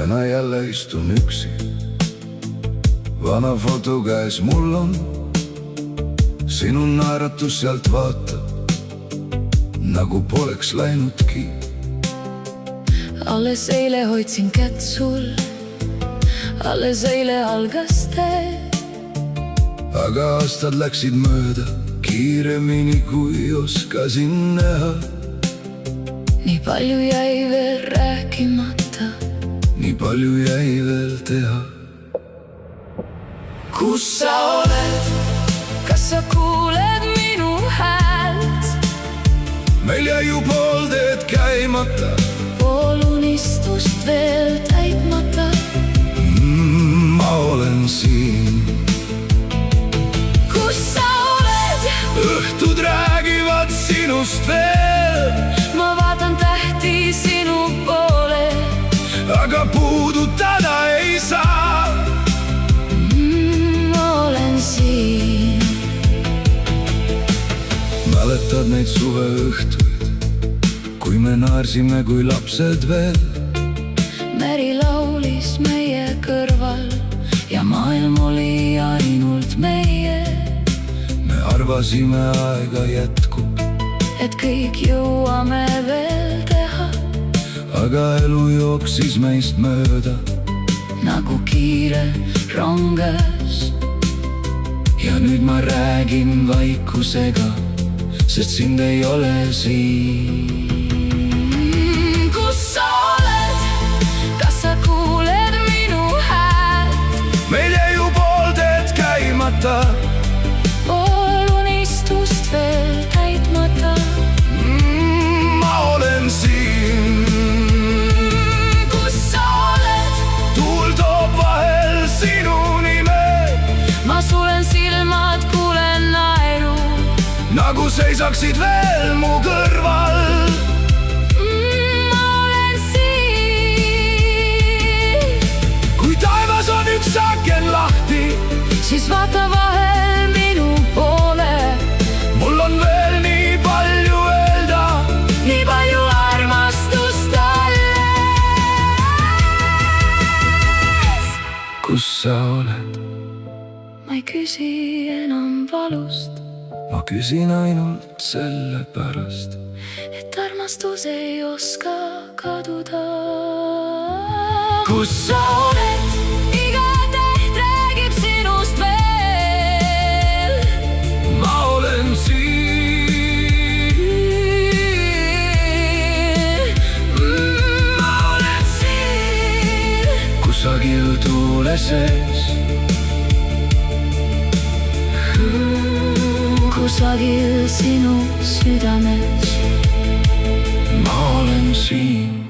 täna jälle istun üksi. Vana foto käes mul on, sinu naeratus sealt vaatab, nagu poleks läinudki. Alles eile hoidsin kätt sul, alles eile algas tee. Aga aastad läksid mööda kiiremini, kui oskasin näha. Nii palju jäi veel rääkimata, nii palju jäi veel teha. Kus sa oled? Kas sa kuuled minu häält? Meil jäi ju pool teed käimata, Pool unistust veel täitmata. Ma olen siin. Kus sa oled? Õhtud räägivad sinust veel, Ma vaatan tähti sinu poole. aga puudutada ei saa. Ma olen siin. Mäletad neid suveõhtuid, kui me naersime kui lapsed veel? Meri laulis meie kõrval ja maailm oli ainult meie. Me arvasime, aega jätkub, Et kõik jõuame veel teha, aga elu jooksis meist mööda nagu kiire rongas. ja nüüd ma räägin vaikusega, sest sind ei ole siin. Kus sa oled? Kas sa kuuled minu häält? Meil jäi ju pool teed käimata, Pool unistust veel täitmata. ma olen siin. Kus sa oled? Tuul toob vahel sinu nime, Ma sulen silmad, kuulen naeru. nagu seisaksid veel mu kõrval. Ma olen siin. Kui taevas on üks aken lahti, Siis vaata vahel minu poole. mul on veel nii palju öelda. Nii palju armastust alles. Kus sa oled? Ma ei küsi enam valust, Ma küsin ainult sellepärast, et armastus ei oska kaduda. kus Sa oled, iga täht räägib sinust veel. ma olen siin. Ma olen siin. Kusagil tuule sees, Kusagil sinu südames. ma olen siin.